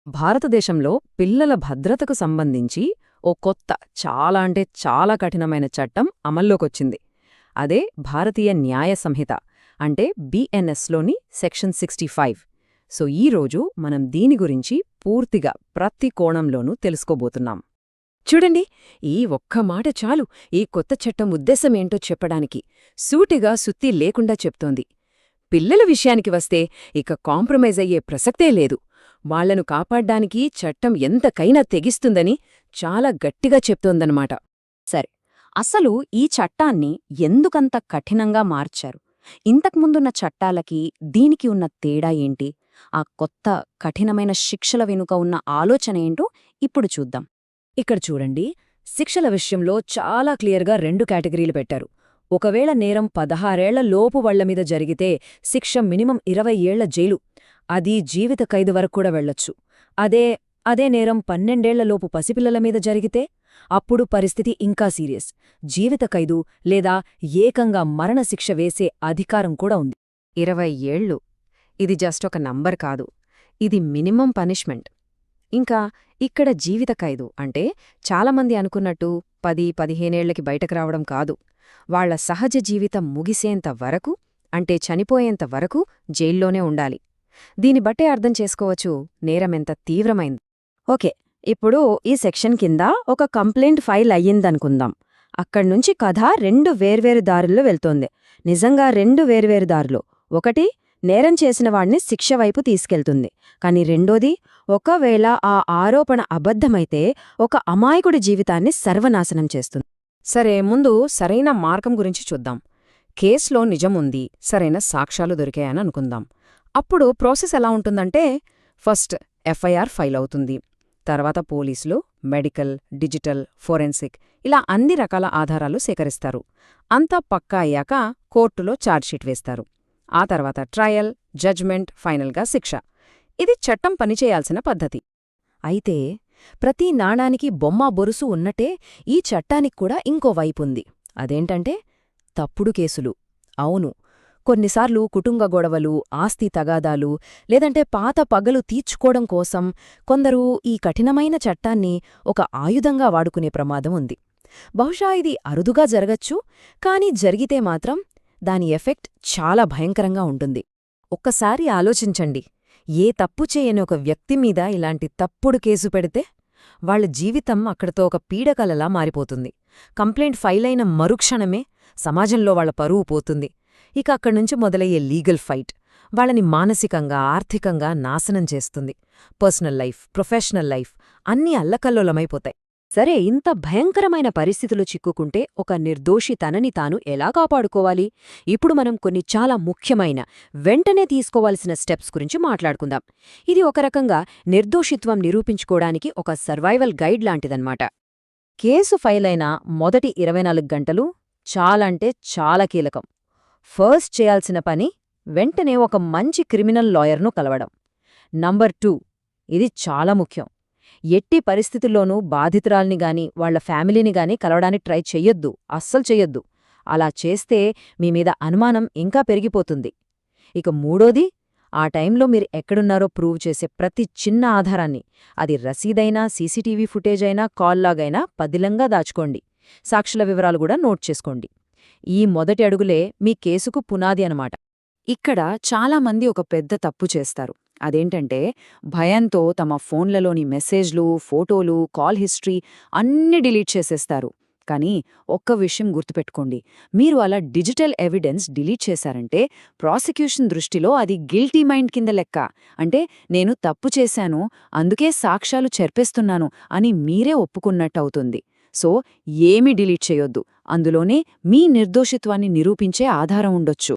భారతదేశంలో పిల్లల భద్రతకు సంబంధించి ఓ కొత్త చాలా కఠినమైన చట్టం అమల్లోకొచ్చింది. అదే భారతీయ న్యాయ సంహిత అంటే బిఎన్ఎస్లోని సెక్షన్ 65. సో ఈరోజు మనం దీని గురించి పూర్తిగా ప్రతి కోణంలోనూ తెలుసుకోబోతున్నాం. చూడండి, ఈ ఒక్క మాట చాలు ఈ కొత్త చట్టం ఉద్దేశమేంటో చెప్పడానికి. సూటిగా సుత్తి లేకుండా చెప్తోంది. పిల్లల విషయానికి వస్తే ఇక కాంప్రమైజ్ అయ్యే ప్రసక్తే లేదు. వాళ్లను కాపాడ్డానికి చట్టం ఎంతకైనా తెగిస్తుందని చాలా గట్టిగా చెప్తోందన్నమాట. సరే, అసలు ఈ చట్టాన్ని ఎందుకంత కఠినంగా మార్చారు? ఇంతకుముందున్న చట్టాలకి దీనికి ఉన్న తేడా ఏంటి? ఆ కొత్త కఠినమైన శిక్షల వెనుక ఉన్న ఆలోచన ఏంటో ఇప్పుడు చూద్దాం. ఇక్కడ చూడండి, శిక్షల విషయంలో చాలా క్లియర్గా 2 కేటగిరీలు పెట్టారు. ఒకవేళ నేరం 16 ఏళ్ల లోపు వాళ్లమీద జరిగితే శిక్ష మినిమం 20 ఏళ్ల జైలు, అది జీవిత ఖైదు వరకు కూడా వెళ్లొచ్చు. అదే నేరం 12 ఏళ్లలోపు పసిపిల్లల మీద జరిగితే అప్పుడు పరిస్థితి ఇంకా సీరియస్, జీవిత ఖైదు లేదా ఏకంగా మరణశిక్ష వేసే అధికారం కూడా ఉంది. 20 ఏళ్లు, ఇది జస్ట్ ఒక నంబర్ కాదు, ఇది మినిమం పనిష్మెంట్. ఇంకా ఇక్కడ జీవిత ఖైదు అంటే చాలామంది అనుకున్నట్టు 10-15 ఏళ్లకి బయటకు రావడం కాదు. వాళ్ల సహజ జీవితం ముగిసేంత వరకు, అంటే చనిపోయేంత వరకు జైల్లోనే ఉండాలి. దీని బట్టే అర్థం చేసుకోవచ్చు నేరమెంత తీవ్రమైంది. ఓకే, ఇప్పుడు ఈ సెక్షన్ కింద ఒక కంప్లైంట్ ఫైల్ అయ్యిందనుకుందాం. అక్కడ్నుంచి కథ 2 వేర్వేరు దారుల్లో వెళ్తోంది. నిజంగా 2 వేర్వేరు దారులు. ఒకటి నేరం చేసిన వాణ్ణి శిక్ష వైపు తీసుకెళ్తుంది. కాని రెండోది, ఒకవేళ ఆ ఆరోపణ అబద్ధమైతే ఒక అమాయకుడి జీవితాన్ని సర్వనాశనం చేస్తుంది. సరే, ముందు సరైన మార్గం గురించి చూద్దాం. కేసులో నిజముంది, సరైన సాక్ష్యాలు దొరికాయని అనుకుందాం. అప్పుడు ప్రాసెస్ ఎలా ఉంటుందంటే, ఫస్ట్ ఎఫ్ఐఆర్ ఫైల్ అవుతుంది. తర్వాత పోలీసులు మెడికల్, డిజిటల్, ఫోరెన్సిక్ ఇలా అన్ని రకాల ఆధారాలు సేకరిస్తారు. అంతా పక్కా అయ్యాక కోర్టులో ఛార్జ్షీట్ వేస్తారు. ఆ తర్వాత ట్రయల్, జడ్జ్మెంట్, ఫైనల్గా శిక్ష. ఇది చట్టం పనిచేయాల్సిన పద్ధతి. అయితే ప్రతి నాణానికి బొమ్మ బొరుసు ఉన్నట్టే ఈ చట్టానికి కూడా ఇంకో వైపుంది. అదేంటంటే తప్పుడు కేసులు. అవును, కొన్నిసార్లు కుటుంబ గొడవలు, ఆస్తి తగాదాలు, లేదంటే పాత పగలు తీర్చుకోవడం కోసం కొందరు ఈ కఠినమైన చట్టాన్ని ఒక ఆయుధంగా వాడుకునే ప్రమాదం ఉంది. బహుశా ఇది అరుదుగా జరగచ్చు, కానీ జరిగితే మాత్రం దాని ఎఫెక్ట్ చాలా భయంకరంగా ఉంటుంది. ఒక్కసారి ఆలోచించండి, ఏ తప్పు చేయని ఒక వ్యక్తి మీద ఇలాంటి తప్పుడు కేసు పెడితే వాళ్ల జీవితం అక్కడితో ఒక పీడకలలా మారిపోతుంది. కంప్లైంట్ ఫైల్ అయిన మరుక్షణమే సమాజంలో వాళ్ల పరువు పోతుంది. ఇక అక్కడ్నుంచి మొదలయ్యే లీగల్ ఫైట్ వాళ్ళని మానసికంగా, ఆర్థికంగా నాశనం చేస్తుంది. పర్సనల్ లైఫ్, ప్రొఫెషనల్ లైఫ్ అన్నీ అల్లకల్లోలమైపోతాయి. సరే, ఇంత భయంకరమైన పరిస్థితులు చిక్కుకుంటే ఒక నిర్దోషి తనని తాను ఎలా కాపాడుకోవాలి? ఇప్పుడు మనం కొన్ని చాలా ముఖ్యమైన, వెంటనే తీసుకోవాల్సిన స్టెప్స్ గురించి మాట్లాడుకుందాం. ఇది ఒక రకంగా నిర్దోషిత్వం నిరూపించుకోవడానికి ఒక సర్వైవల్ గైడ్ లాంటిదన్నమాట. కేసు ఫైల్ అయిన మొదటి 24 గంటలు చాలా కీలకం. ఫస్ట్ చేయాల్సిన పని వెంటనే ఒక మంచి క్రిమినల్ లాయర్ను కలవడం. నంబర్ 2, ఇది చాలా ముఖ్యం. ఎట్టి పరిస్థితుల్లోనూ బాధితురాల్ని గాని వాళ్ల ఫ్యామిలీని గాని కలవడానికి ట్రై చెయ్యొద్దు, అస్సలు చెయ్యొద్దు. అలా చేస్తే మీమీద అనుమానం ఇంకా పెరిగిపోతుంది. ఇక మూడోది, ఆ టైంలో మీరు ఎక్కడున్నారో ప్రూవ్ చేసే ప్రతి చిన్న ఆధారాన్ని, అది రసీదైనా, సీసీటీవీ ఫుటేజ్ అయినా, కాల్ లాగైనా పదిలంగా దాచుకోండి. సాక్షుల వివరాలు కూడా నోట్ చేసుకోండి. ఈ మొదటి అడుగులే మీ కేసుకు పునాది అనమాట. ఇక్కడ చాలామంది ఒక పెద్ద తప్పు చేస్తారు. అదేంటంటే భయంతో తమ ఫోన్లలోని మెసేజ్లు, ఫోటోలు, కాల్ హిస్టరీ అన్నీ డిలీట్ చేసేస్తారు. కానీ ఒక్క విషయం గుర్తుపెట్టుకోండి, మీరు అలా డిజిటల్ ఎవిడెన్స్ డిలీట్ చేశారంటే ప్రాసిక్యూషన్ దృష్టిలో అది గిల్టీ మైండ్ కింద లెక్క. అంటే నేను తప్పు చేశాను, అందుకే సాక్ష్యాలు చెర్పేస్తున్నాను అని మీరే ఒప్పుకున్నట్టవుతుంది. సో ఏమీ డిలీట్ చేయొద్దు. అందులోనే మీ నిర్దోషిత్వాన్ని నిరూపించే ఆధారం ఉండొచ్చు.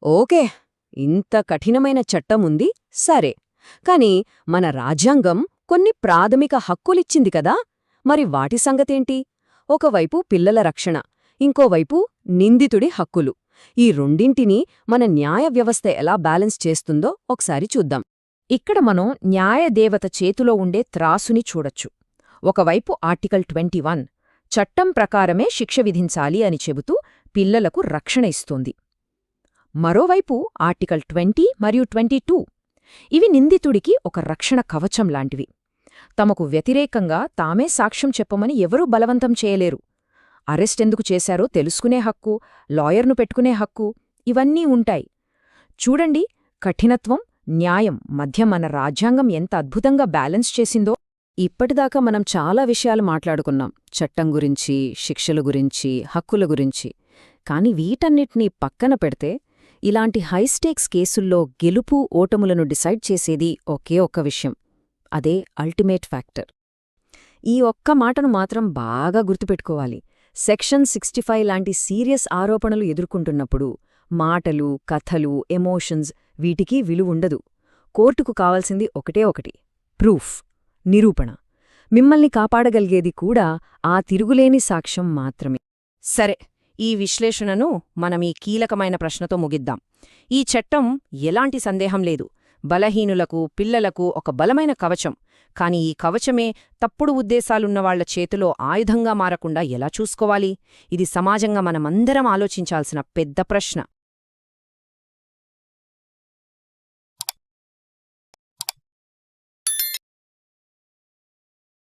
ఓకే, ఇంత కఠినమైన చట్టం ఉంది, సరే. కాని మన రాజ్యాంగం కొన్ని ప్రాథమిక హక్కులిచ్చింది కదా, మరి వాటి సంగతేంటి? ఒకవైపు పిల్లల రక్షణ, ఇంకోవైపు నిందితుడి హక్కులు. ఈ రెండింటినీ మన న్యాయ వ్యవస్థ ఎలా బ్యాలెన్స్ చేస్తుందో ఒకసారి చూద్దాం. ఇక్కడ మనం న్యాయదేవత చేతిలో ఉండే త్రాసుని చూడొచ్చు. ఒకవైపు ఆర్టికల్ 21 చట్టం ప్రకారమే శిక్ష విధించాలి అని చెబుతూ పిల్లలకు రక్షణ ఇస్తోంది. మరోవైపు ఆర్టికల్ 20 మరియు 22 ఇవి నిందితుడికి ఒక రక్షణ కవచం లాంటివి. తమకు వ్యతిరేకంగా తామే సాక్ష్యం చెప్పమని ఎవరూ బలవంతం చేయలేరు. అరెస్టెందుకు చేశారో తెలుసుకునే హక్కు, లాయర్ను పెట్టుకునే హక్కు ఇవన్నీ ఉంటాయి. చూడండి, కఠినత్వం, న్యాయం మధ్య మన రాజ్యాంగం ఎంత అద్భుతంగా బ్యాలెన్స్ చేసిందో. ఇప్పటిదాకా మనం చాలా విషయాలు మాట్లాడుకున్నాం, చట్టం గురించి, శిక్షల గురించి, హక్కుల గురించి. కాని వీటన్నిటినీ పక్కన పెడితే ఇలాంటి హైస్టేక్స్ కేసుల్లో గెలుపు ఓటములను డిసైడ్ చేసేది ఒకే ఒక్క విషయం. అదే అల్టిమేట్ ఫ్యాక్టర్. ఈ ఒక్క మాటను మాత్రం బాగా గుర్తుపెట్టుకోవాలి. సెక్షన్ 65 లాంటి సీరియస్ ఆరోపణలు ఎదుర్కొంటున్నప్పుడు మాటలు, కథలు, ఎమోషన్స్ వీటికి విలువుండదు. కోర్టుకు కావాల్సింది ఒకటే ఒకటి: ప్రూఫ్, నిరూపణ. మిమ్మల్ని కాపాడగలిగేది కూడా ఆ తిరుగులేని సాక్ష్యం మాత్రమే. సరే, ఈ విశ్లేషణను మనం ఈ కీలకమైన ప్రశ్నతో ముగిద్దాం. ఈ చట్టం, ఎలాంటి సందేహం లేదు, బలహీనులకు, పిల్లలకు ఒక బలమైన కవచం. కాని ఈ కవచమే తప్పుడు ఉద్దేశాలున్నవాళ్ల చేతిలో ఆయుధంగా మారకుండా ఎలా చూసుకోవాలి? ఇది సమాజంగా మనమందరం ఆలోచించాల్సిన పెద్ద ప్రశ్న.